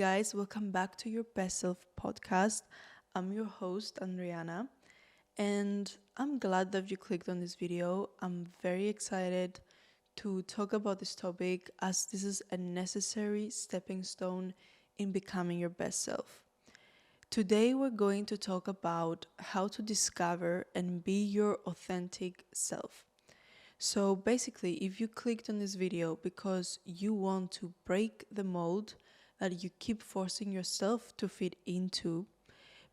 guys, welcome back to your Best Self podcast. I'm your host, Andriana, and I'm glad that you clicked on this video. I'm very excited to talk about this topic as this is a necessary stepping stone in becoming your best self. Today, we're going to talk about how to discover and be your authentic self. So basically, if you clicked on this video because you want to break the mold that you keep forcing yourself to fit into,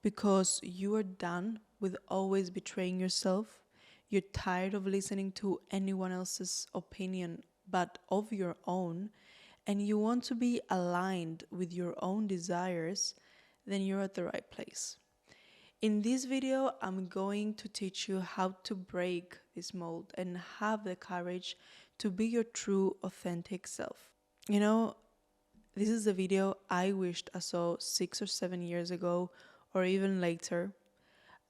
because you are done with always betraying yourself, you're tired of listening to anyone else's opinion but of your own, and you want to be aligned with your own desires, then you're at the right place. In this video, I'm going to teach you how to break this mold and have the courage to be your true, authentic self. This is a video I wished I saw 6 or 7 years ago or even later.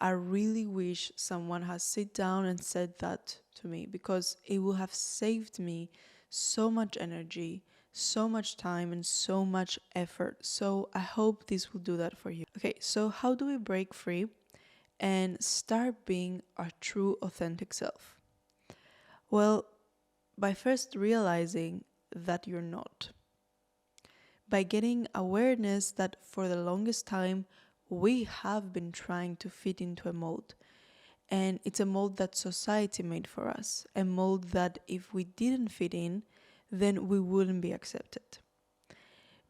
I really wish someone has sit down and said that to me because it would have saved me so much energy, so much time, and so much effort. So I hope this will do that for you. Okay, so how do we break free and start being our true authentic self? Well, by first realizing that you're not. By getting awareness that for the longest time we have been trying to fit into a mold. And it's a mold that society made for us, a mold that if we didn't fit in, then we wouldn't be accepted.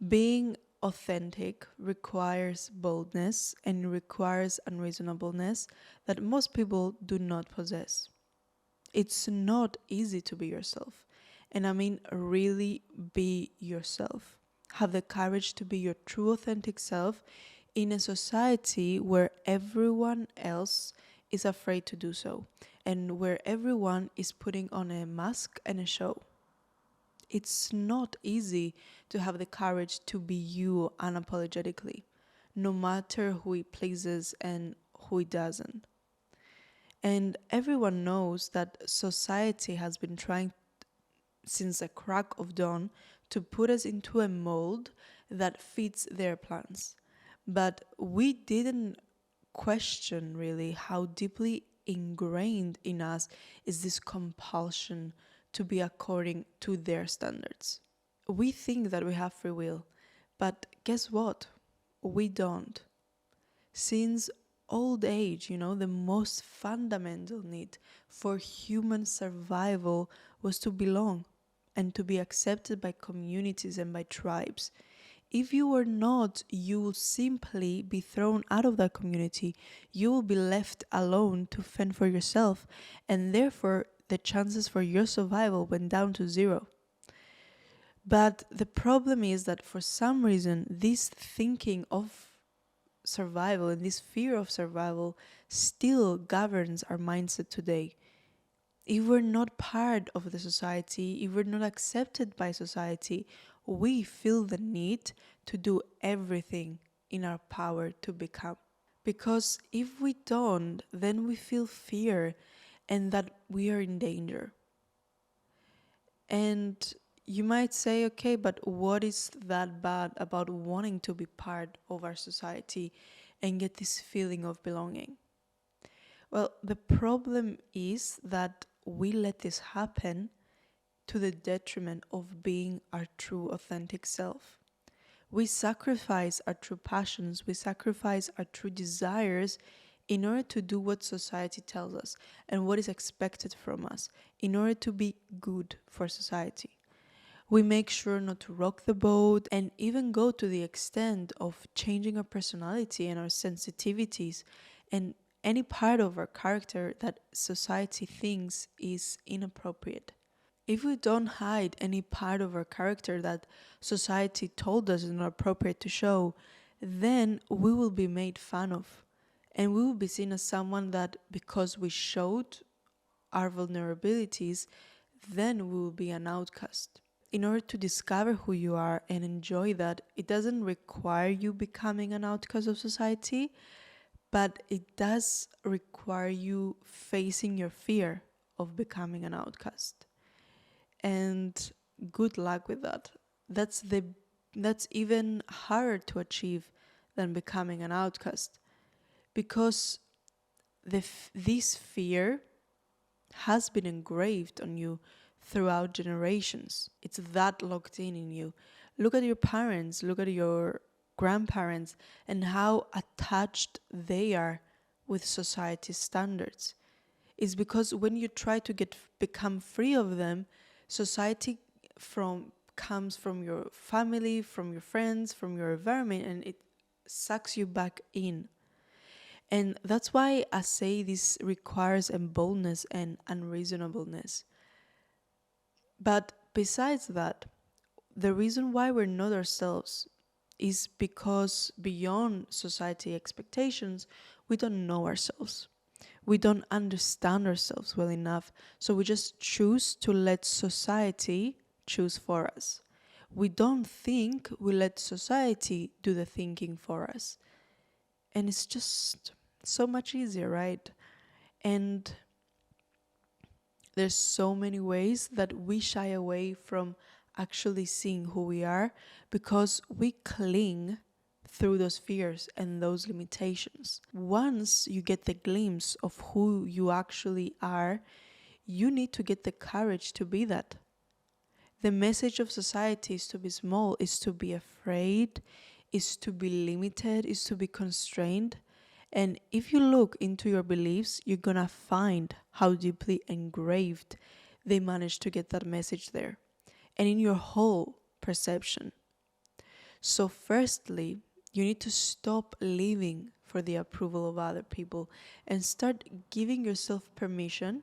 Being authentic requires boldness and requires unreasonableness that most people do not possess. It's not easy to be yourself. And I mean really be yourself. Have the courage to be your true authentic self in a society where everyone else is afraid to do so and where everyone is putting on a mask and a show. It's not easy to have the courage to be you unapologetically, no matter who it pleases and who it doesn't. And everyone knows that society has been trying since the crack of dawn to put us into a mold that fits their plans. But we didn't question really how deeply ingrained in us is this compulsion to be according to their standards. We think that we have free will, but guess what? We don't. Since old age, the most fundamental need for human survival was to belong and to be accepted by communities and by tribes. If you were not, you will simply be thrown out of that community. You will be left alone to fend for yourself, and therefore the chances for your survival went down to zero. But the problem is that for some reason, this thinking of survival and this fear of survival still governs our mindset today. If we're not part of the society, if we're not accepted by society, we feel the need to do everything in our power to become. Because if we don't, then we feel fear and that we are in danger. And you might say, okay, but what is that bad about wanting to be part of our society and get this feeling of belonging? Well, the problem is that we let this happen to the detriment of being our true authentic self. We sacrifice our true passions, we sacrifice our true desires in order to do what society tells us and what is expected from us, in order to be good for society. We make sure not to rock the boat and even go to the extent of changing our personality and our sensitivities and any part of our character that society thinks is inappropriate. If we don't hide any part of our character that society told us is not appropriate to show, then we will be made fun of. And we will be seen as someone that, because we showed our vulnerabilities, then we will be an outcast. In order to discover who you are and enjoy that, it doesn't require you becoming an outcast of society, but it does require you facing your fear of becoming an outcast. And good luck with that. That's the that's even harder to achieve than becoming an outcast, because this fear has been engraved on you throughout generations. It's that locked in you. Look at your parents, look at your grandparents, and how attached they are with society's standards. It's because when you try to become free of them, society comes from your family, from your friends, from your environment, and it sucks you back in. And that's why I say this requires a boldness and unreasonableness. But besides that, the reason why we're not ourselves is because beyond society expectations, we don't know ourselves. We don't understand ourselves well enough, so we just choose to let society choose for us. We don't think, we let society do the thinking for us. And it's just so much easier, right? And there's so many ways that we shy away from actually seeing who we are because we cling through those fears and those limitations. Once you get the glimpse of who you actually are, you need to get the courage to be that. The message of society is to be small, is to be afraid, is to be limited, is to be constrained. And if you look into your beliefs, you're gonna find how deeply engraved they managed to get that message there, and in your whole perception. So firstly, you need to stop living for the approval of other people and start giving yourself permission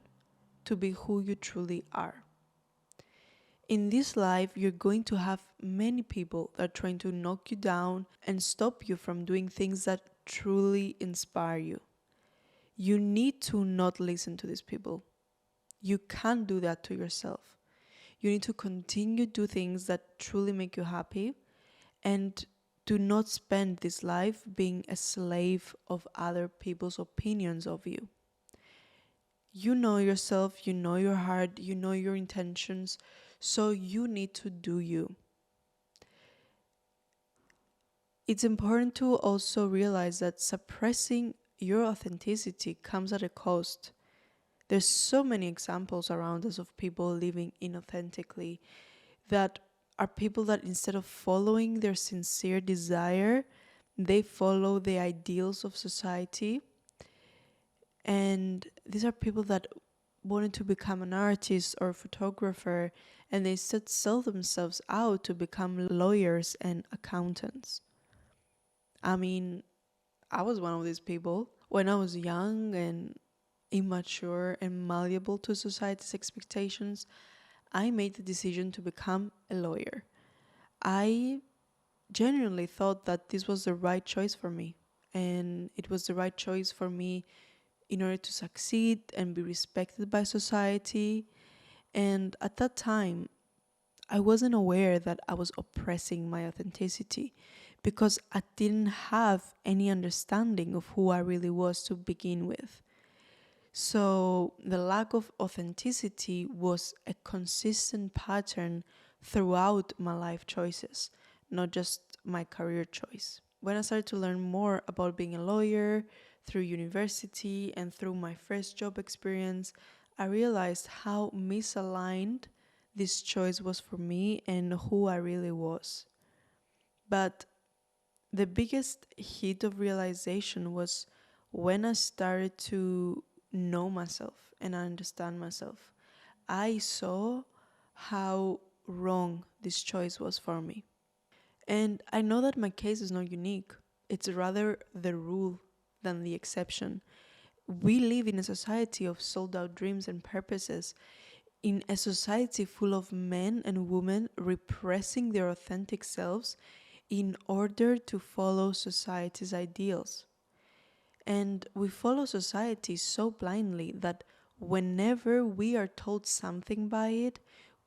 to be who you truly are. In this life, you're going to have many people that are trying to knock you down and stop you from doing things that truly inspire you. You need to not listen to these people. You can't do that to yourself. You need to continue to do things that truly make you happy, and do not spend this life being a slave of other people's opinions of you. You know yourself, you know your heart, you know your intentions, so you need to do you. It's important to also realize that suppressing your authenticity comes at a cost. There's so many examples around us of people living inauthentically, that are people that instead of following their sincere desire, they follow the ideals of society. And these are people that wanted to become an artist or a photographer, and they instead sell themselves out to become lawyers and accountants. I mean, I was one of these people. When I was young and immature and malleable to society's expectations, I made the decision to become a lawyer. I genuinely thought that this was the right choice for me, and it was the right choice for me in order to succeed and be respected by society. And at that time, I wasn't aware that I was oppressing my authenticity because I didn't have any understanding of who I really was to begin with. So the lack of authenticity was a consistent pattern throughout my life choices, not just my career choice. When I started to learn more about being a lawyer through university and through my first job experience, I realized how misaligned this choice was for me and who I really was. But the biggest hit of realization was when I started to know myself and understand myself. I saw how wrong this choice was for me. And I know that my case is not unique. It's rather the rule than the exception. We live in a society of sold out dreams and purposes, in a society full of men and women repressing their authentic selves in order to follow society's ideals. And we follow society so blindly that whenever we are told something by it,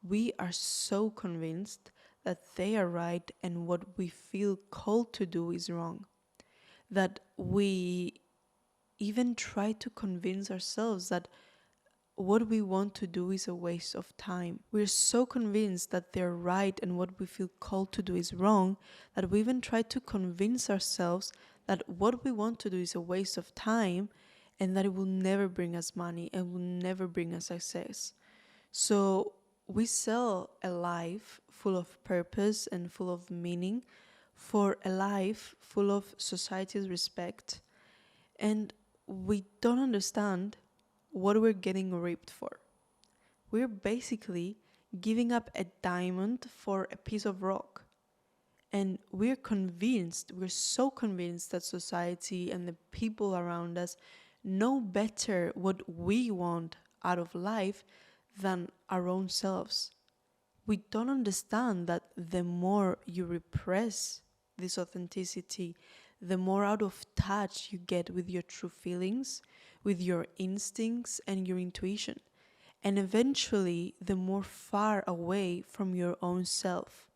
we are so convinced that they are right and what we feel called to do is wrong, that we even try to convince ourselves that what we want to do is a waste of time. We're so convinced that they're right and what we feel called to do is wrong that we even try to convince ourselves that what we want to do is a waste of time and that it will never bring us money and will never bring us success. So we sell a life full of purpose and full of meaning for a life full of society's respect, and we don't understand what we're getting ripped for. We're basically giving up a diamond for a piece of rock. And we're so convinced that society and the people around us know better what we want out of life than our own selves. We don't understand that the more you repress this authenticity, the more out of touch you get with your true feelings, with your instincts and your intuition, and eventually the more far away from your own self.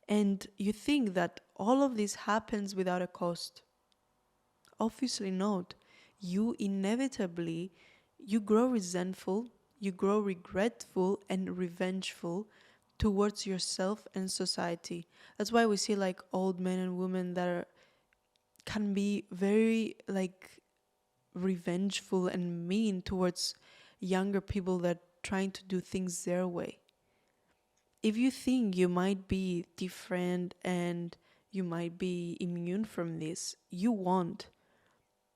And you think that all of this happens without a cost. Obviously not. You grow resentful, you grow regretful and revengeful towards yourself and society. That's why we see like old men and women that can be very like revengeful and mean towards younger people that are trying to do things their way. If you think you might be different and you might be immune from this, you won't.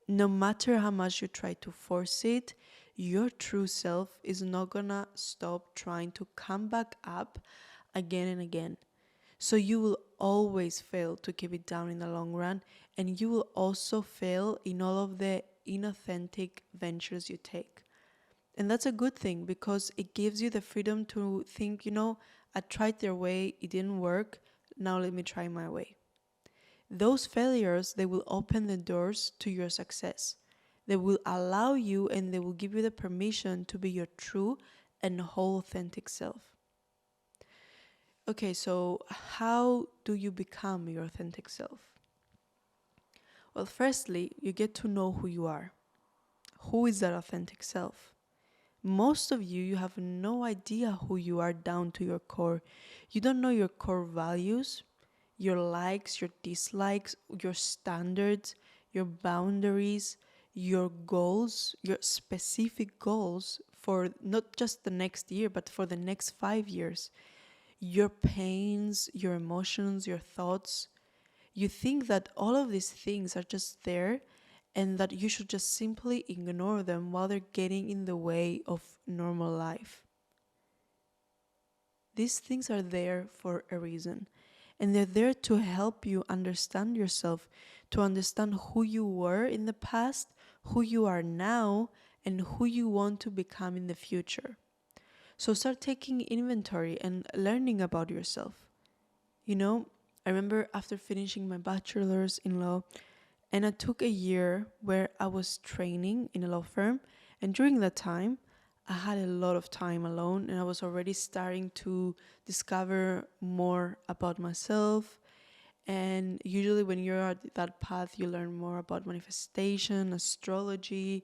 No matter how much you try to force it, your true self is not gonna stop trying to come back up again and again. So you will always fail to keep it down in the long run, and you will also fail in all of the inauthentic ventures you take. And that's a good thing because it gives you the freedom to think, I tried their way, it didn't work, now let me try my way. Those failures, they will open the doors to your success. They will allow you and they will give you the permission to be your true and whole authentic self. Okay, so how do you become your authentic self? Well, firstly, you get to know who you are. Who is that authentic self? Most of you have no idea who you are down to your core. You don't know your core values, your likes, your dislikes, your standards, your boundaries, your goals, your specific goals for not just the next year, but for the next 5 years. Your pains, your emotions, your thoughts. You think that all of these things are just there and that you should just simply ignore them while they're getting in the way of normal life. These things are there for a reason, and they're there to help you understand yourself, to understand who you were in the past, who you are now, and who you want to become in the future. So start taking inventory and learning about yourself. I remember after finishing my bachelor's in law, and I took a year where I was training in a law firm. And during that time, I had a lot of time alone and I was already starting to discover more about myself. And usually when you're at that path, you learn more about manifestation, astrology.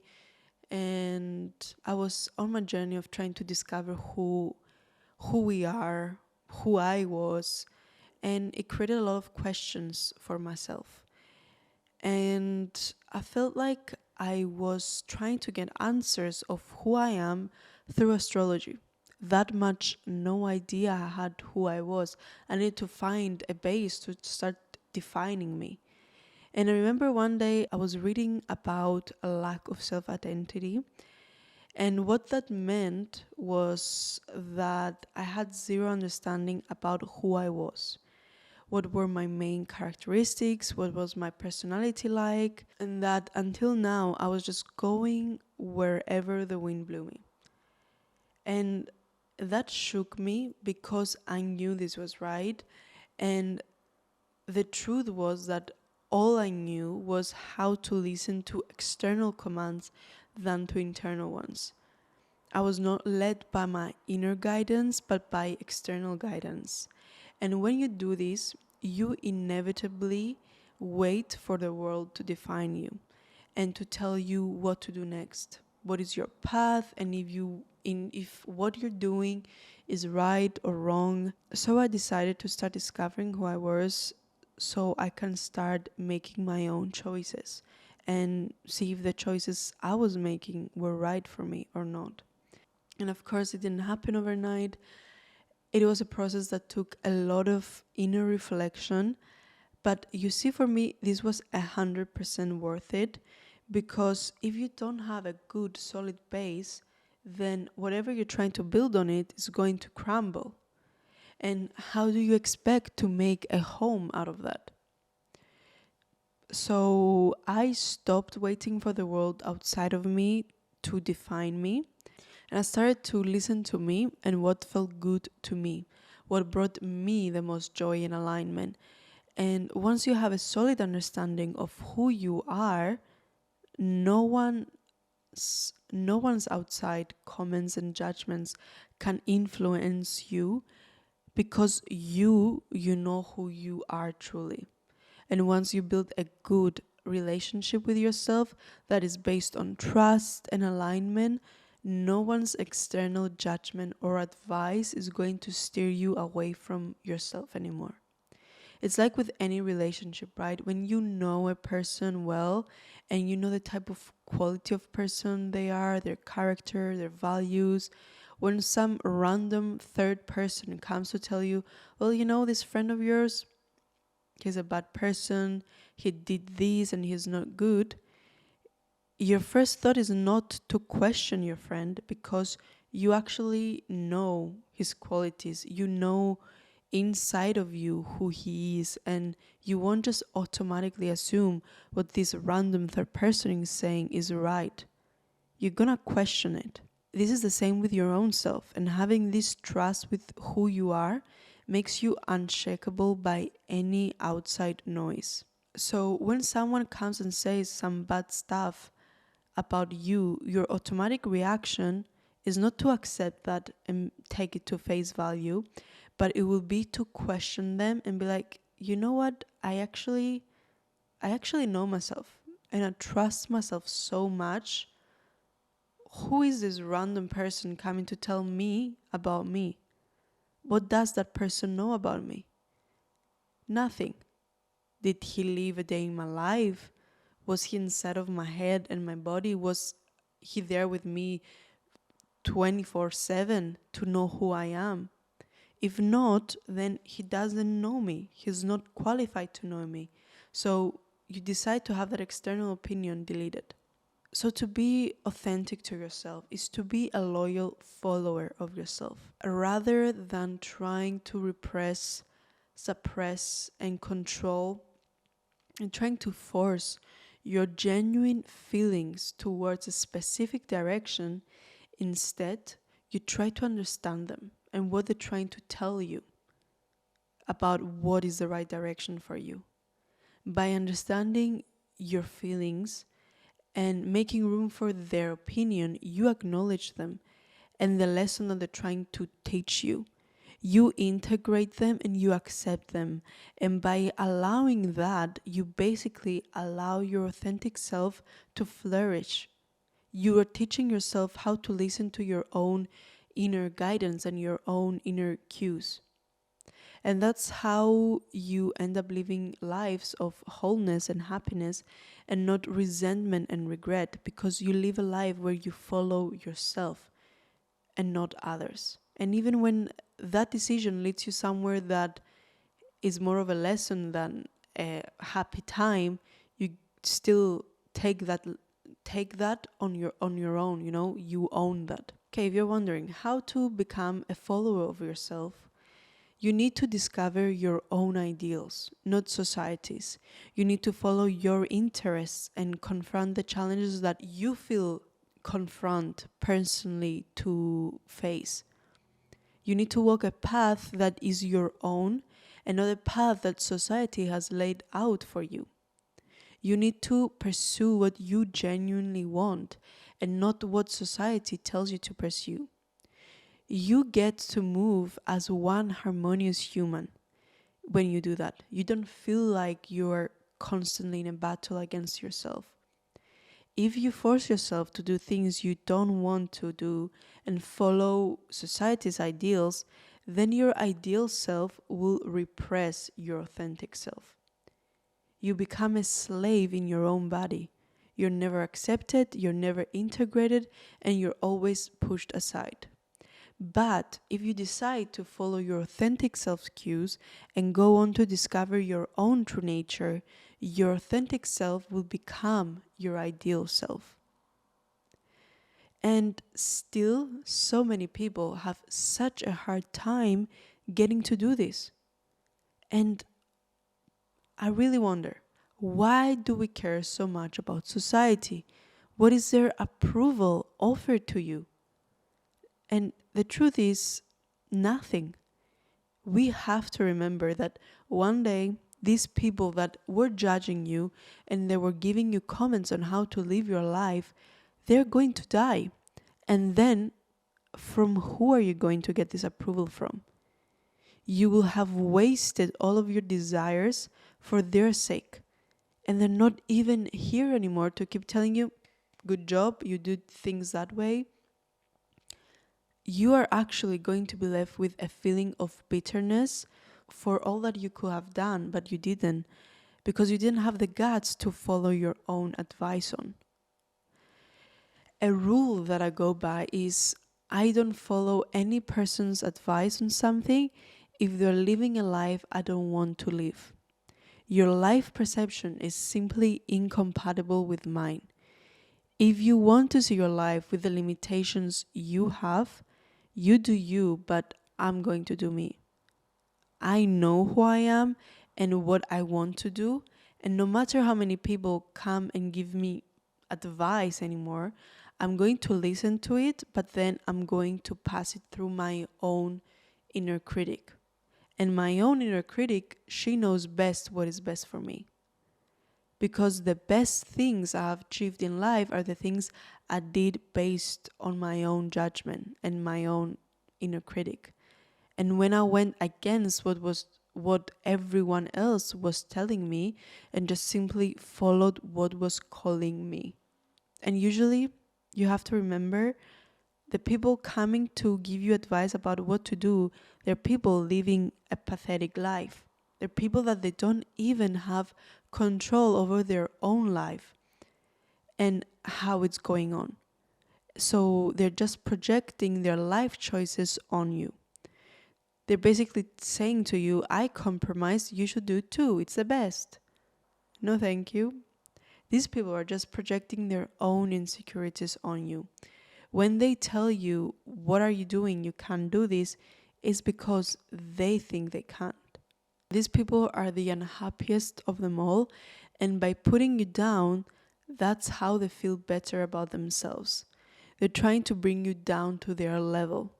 And I was on my journey of trying to discover who we are, who I was. And it created a lot of questions for myself. And I felt like I was trying to get answers of who I am through astrology. That much no idea I had who I was. I needed to find a base to start defining me. And I remember one day I was reading about a lack of self-identity. And what that meant was that I had zero understanding about who I was. What were my main characteristics, what was my personality like, and that until now I was just going wherever the wind blew me. And that shook me because I knew this was right, and the truth was that all I knew was how to listen to external commands than to internal ones. I was not led by my inner guidance, but by external guidance. And when you do this, you inevitably wait for the world to define you and to tell you what to do next. what is your path, and if what you're doing is right or wrong. So I decided to start discovering who I was so I can start making my own choices and see if the choices I was making were right for me or not. And of course, it didn't happen overnight. It was a process that took a lot of inner reflection. But you see, for me, this was 100% worth it, because if you don't have a good, solid base, then whatever you're trying to build on it is going to crumble. And how do you expect to make a home out of that? So I stopped waiting for the world outside of me to define me. And I started to listen to me and what felt good to me, what brought me the most joy and alignment. And once you have a solid understanding of who you are, no one's outside comments and judgments can influence you, because you know who you are truly. And once you build a good relationship with yourself that is based on trust and alignment, no one's external judgment or advice is going to steer you away from yourself anymore. It's like with any relationship, right? When you know a person well and you know the type of quality of person they are, their character, their values, when some random third person comes to tell you, well, this friend of yours, he's a bad person, he did this and he's not good, your first thought is not to question your friend, because you actually know his qualities. You know inside of you who he is, and you won't just automatically assume what this random third person is saying is right. You're gonna question it. This is the same with your own self, and having this trust with who you are makes you unshakable by any outside noise. So when someone comes and says some bad stuff about you, your automatic reaction is not to accept that and take it to face value, but it will be to question them and be like, you know what, I actually know myself and I trust myself so much. Who is this random person coming to tell me about me? What does that person know about me? Nothing. Did he live a day in my life? Was he inside of my head and my body? Was he there with me 24/7 to know who I am? If not, then he doesn't know me. He's not qualified to know me. So you decide to have that external opinion deleted. So to be authentic to yourself is to be a loyal follower of yourself, rather than trying to repress, suppress, and control, and trying to force your genuine feelings towards a specific direction. Instead, you try to understand them and what they're trying to tell you about what is the right direction for you. By understanding your feelings and making room for their opinion, you acknowledge them and the lesson that they're trying to teach you. You integrate them and you accept them. And by allowing that, you basically allow your authentic self to flourish. You are teaching yourself how to listen to your own inner guidance and your own inner cues. And that's how you end up living lives of wholeness and happiness, and not resentment and regret, because you live a life where you follow yourself and not others. And even when that decision leads you somewhere that is more of a lesson than a happy time, you still take that on your own, you own that. Okay, if you're wondering how to become a follower of yourself, you need to discover your own ideals, not society's. You need to follow your interests and confront the challenges that you feel confront personally to face. You need to walk a path that is your own and not a path that society has laid out for you. You need to pursue what you genuinely want and not what society tells you to pursue. You get to move as one harmonious human when you do that. You don't feel like you're constantly in a battle against yourself. If you force yourself to do things you don't want to do and follow society's ideals, then your ideal self will repress your authentic self. You become a slave in your own body. You're never accepted, you're never integrated, and you're always pushed aside. But if you decide to follow your authentic self's cues and go on to discover your own true nature, your authentic self will become your ideal self. And still, so many people have such a hard time getting to do this. And I really wonder, why do we care so much about society? What is their approval offered to you? And the truth is, nothing. We have to remember that one day, these people that were judging you and they were giving you comments on how to live your life, they're going to die. And then, from who are you going to get this approval from? You will have wasted all of your desires for their sake. And they're not even here anymore to keep telling you, good job, you did things that way. You are actually going to be left with a feeling of bitterness for all that you could have done, but you didn't, because you didn't have the guts to follow your own advice on. A rule that I go by is I don't follow any person's advice on something if they're living a life I don't want to live. Your life perception is simply incompatible with mine. If you want to see your life with the limitations you have, you do you, but I'm going to do me. I know who I am and what I want to do, and no matter how many people come and give me advice anymore, I'm going to listen to it, but then I'm going to pass it through my own inner critic. And my own inner critic, she knows best what is best for me. Because the best things I have achieved in life are the things I did based on my own judgment and my own inner critic. And when I went against what everyone else was telling me and just simply followed what was calling me. And usually you have to remember the people coming to give you advice about what to do, they're people living a pathetic life. They're people that they don't even have control over their own life and how it's going on. So they're just projecting their life choices on you. They're basically saying to you, I compromise, you should do it too, it's the best. No, thank you. These people are just projecting their own insecurities on you. When they tell you, what are you doing, you can't do this, it's because they think they can't. These people are the unhappiest of them all, and by putting you down, that's how they feel better about themselves. They're trying to bring you down to their level.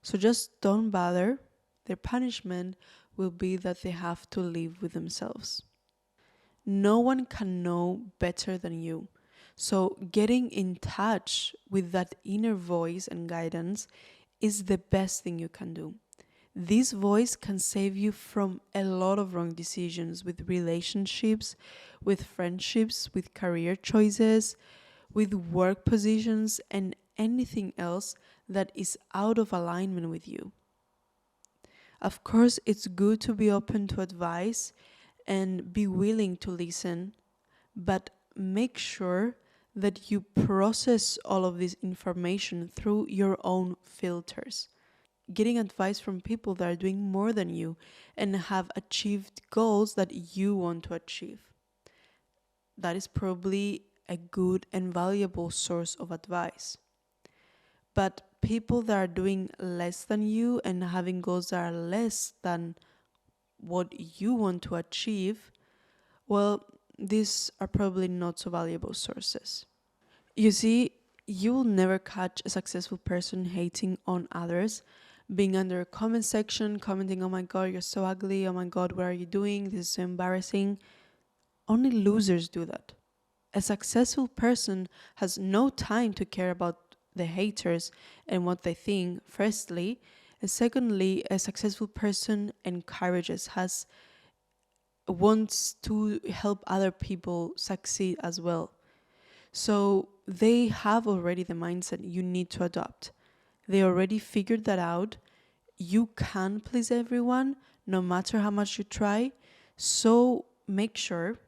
So just don't bother. Their punishment will be that they have to live with themselves. No one can know better than you. So getting in touch with that inner voice and guidance is the best thing you can do. This voice can save you from a lot of wrong decisions with relationships, with friendships, with career choices, with work positions, and anything else that is out of alignment with you. Of course, it's good to be open to advice and be willing to listen, but make sure that you process all of this information through your own filters. Getting advice from people that are doing more than you and have achieved goals that you want to achieve. That is probably a good and valuable source of advice. But people that are doing less than you and having goals that are less than what you want to achieve, well, these are probably not so valuable sources. You see, you will never catch a successful person hating on others, being under a comment section, commenting, oh my god, you're so ugly, oh my god, what are you doing, this is so embarrassing. Only losers do that. A successful person has no time to care about the haters and what they think, firstly. And secondly, a successful person encourages, wants to help other people succeed as well. So they have already the mindset you need to adopt. They already figured that out. You can please everyone, no matter how much you try. So make sure,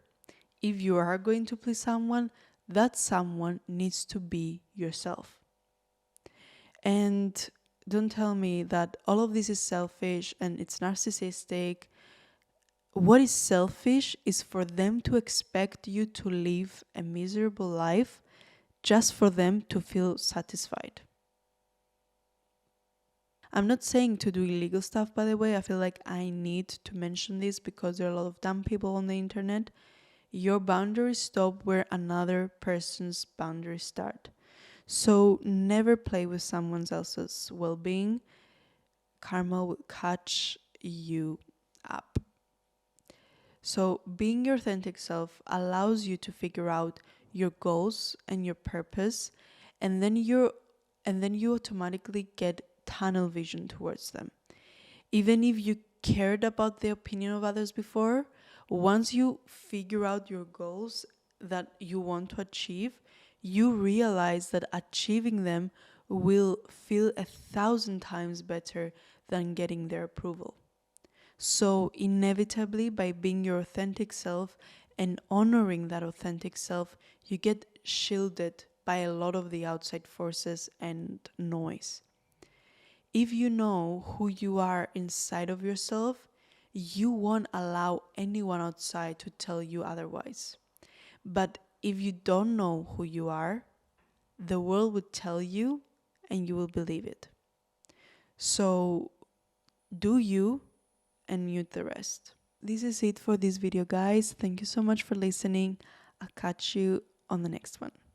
if you are going to please someone, that someone needs to be yourself. And don't tell me that all of this is selfish and it's narcissistic. What is selfish is for them to expect you to live a miserable life just for them to feel satisfied. I'm not saying to do illegal stuff, by the way. I feel like I need to mention this because there are a lot of dumb people on the internet. Your boundaries stop where another person's boundaries start. So never play with someone else's well-being. Karma will catch you up. So being your authentic self allows you to figure out your goals and your purpose, and then you automatically get tunnel vision towards them. Even if you cared about the opinion of others before, once you figure out your goals that you want to achieve, you realize that achieving them will feel 1,000 times better than getting their approval. So inevitably, by being your authentic self and honoring that authentic self, you get shielded by a lot of the outside forces and noise. If you know who you are inside of yourself, you won't allow anyone outside to tell you otherwise. But if you don't know who you are, the world would tell you and you will believe it. So do you and mute the rest. This is it for this video, guys. Thank you so much for listening. I'll catch you on the next one.